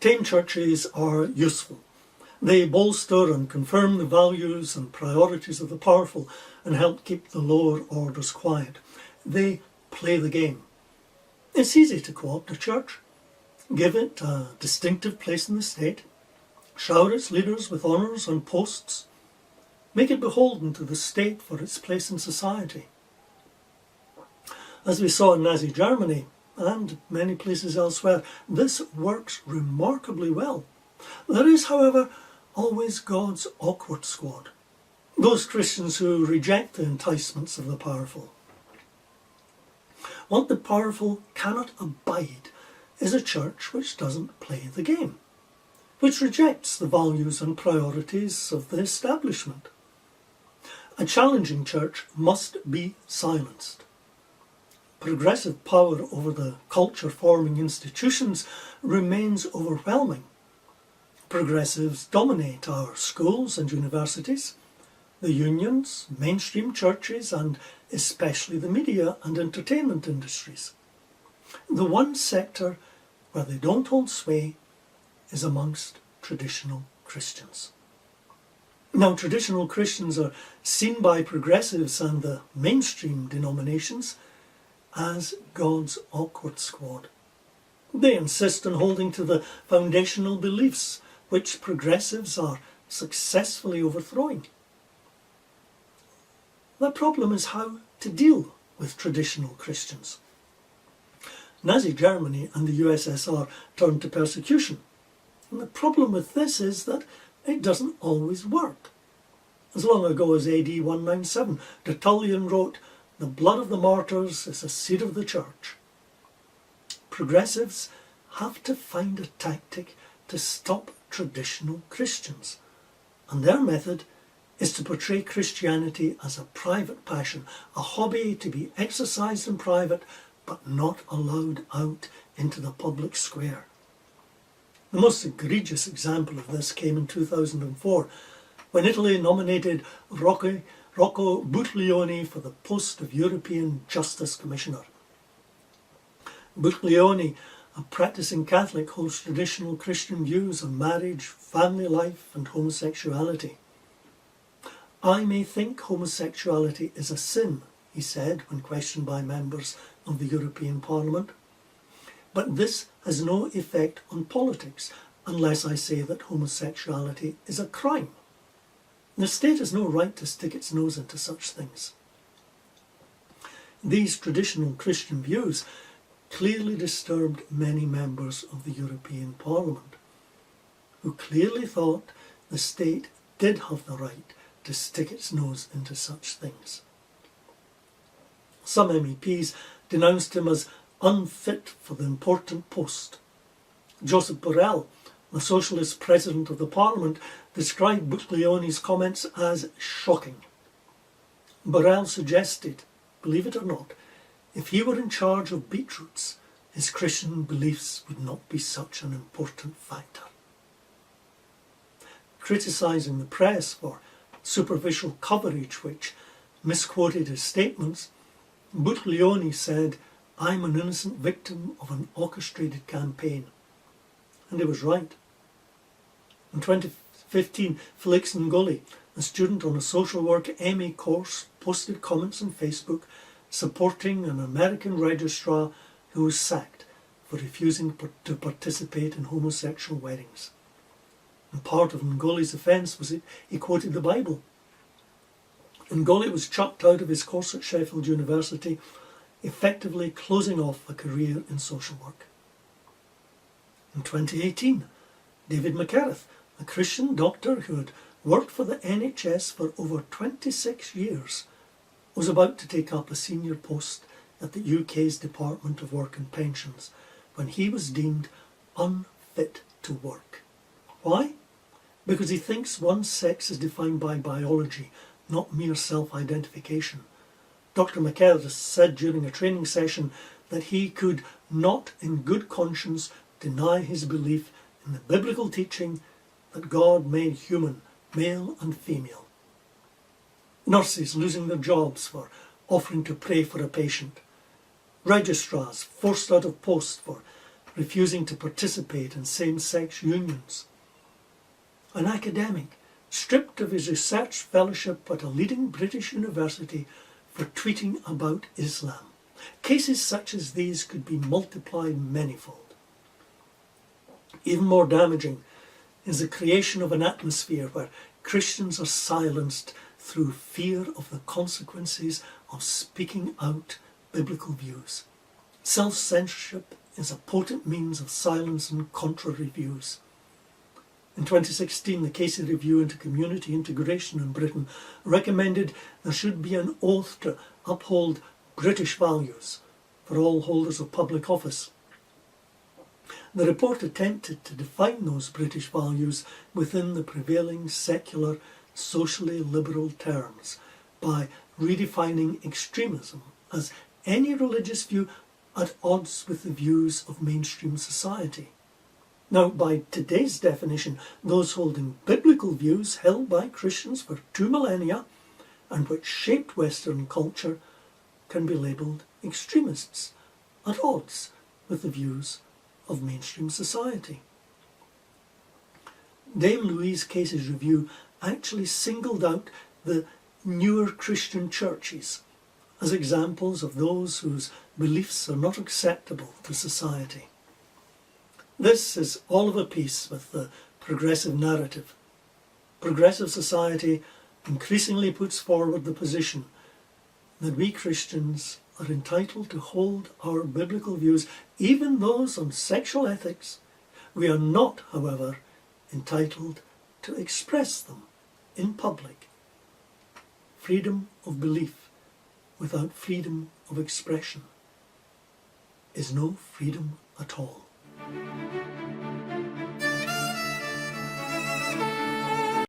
Tame churches are useful. They bolster and confirm the values and priorities of the powerful and help keep the lower orders quiet. They play the game. It's easy to co-opt a church, give it a distinctive place in the state, shower its leaders with honours and posts, make it beholden to the state for its place in society. As we saw in Nazi Germany and many places elsewhere, this works remarkably well. There is, however, always God's awkward squad, those Christians who reject the enticements of the powerful. What the powerful cannot abide is a church which doesn't play the game, which rejects the values and priorities of the establishment. A challenging church must be silenced. Progressive power over the culture-forming institutions remains overwhelming. Progressives dominate our schools and universities, the unions, mainstream churches, and especially the media and entertainment industries. The one sector where they don't hold sway is amongst traditional Christians. Now, traditional Christians are seen by progressives and the mainstream denominations as God's awkward squad. They insist on holding to the foundational beliefs which progressives are successfully overthrowing. The problem is how to deal with traditional Christians. Nazi Germany and the USSR turned to persecution. And the problem with this is that it doesn't always work. As long ago as AD 197, Tertullian wrote, "The blood of the martyrs is the seed of the church." Progressives have to find a tactic to stop traditional Christians, and their method is to portray Christianity as a private passion, a hobby to be exercised in private but not allowed out into the public square. The most egregious example of this came in 2004 when Italy nominated Rocco Buttiglione for the post of European Justice Commissioner. Buttiglione, a practicing Catholic, holds traditional Christian views on marriage, family life and homosexuality. "I may think homosexuality is a sin," he said when questioned by members of the European Parliament, "but this has no effect on politics unless I say that homosexuality is a crime. The state has no right to stick its nose into such things." These traditional Christian views clearly disturbed many members of the European Parliament, who clearly thought the state did have the right to stick its nose into such things. Some MEPs denounced him as unfit for the important post. Josep Borrell, the socialist president of the Parliament, described Buttiglione's comments as shocking. Borrell suggested, believe it or not, if he were in charge of beetroots, his Christian beliefs would not be such an important factor. Criticising the press for superficial coverage which misquoted his statements, Buttiglione said, "I'm an innocent victim of an orchestrated campaign." And he was right. In 2015, Felix Ngoli, a student on a social work MA course, posted comments on Facebook supporting an American registrar who was sacked for refusing to participate in homosexual weddings. And part of Ngoli's offence was he quoted the Bible. Ngoli was chucked out of his course at Sheffield University, effectively closing off a career in social work. In 2018, David McCarriff, a Christian doctor who had worked for the NHS for over 26 years, was about to take up a senior post at the UK's Department of Work and Pensions when he was deemed unfit to work. Why? Because he thinks one's sex is defined by biology, not mere self-identification. Dr. McCarriff said during a training session that he could not in good conscience deny his belief in the biblical teaching that God made human, male and female. Nurses losing their jobs for offering to pray for a patient. Registrars forced out of post for refusing to participate in same-sex unions. An academic stripped of his research fellowship at a leading British university for tweeting about Islam. Cases such as these could be multiplied manyfold. Even more damaging is the creation of an atmosphere where Christians are silenced through fear of the consequences of speaking out biblical views. Self-censorship is a potent means of silencing contrary views. In 2016, the Casey Review into Community Integration in Britain recommended there should be an oath to uphold British values for all holders of public office. The report attempted to define those British values within the prevailing secular, socially liberal terms by redefining extremism as any religious view at odds with the views of mainstream society. Now, by today's definition, those holding biblical views held by Christians for 2 millennia and which shaped Western culture can be labelled extremists, at odds with the views of mainstream society. Dame Louise Casey's review actually singled out the newer Christian churches as examples of those whose beliefs are not acceptable to society. This is all of a piece with the progressive narrative. Progressive society increasingly puts forward the position that we Christians are entitled to hold our biblical views, even those on sexual ethics. We are not, however, entitled to express them in public. Freedom of belief without freedom of expression is no freedom at all.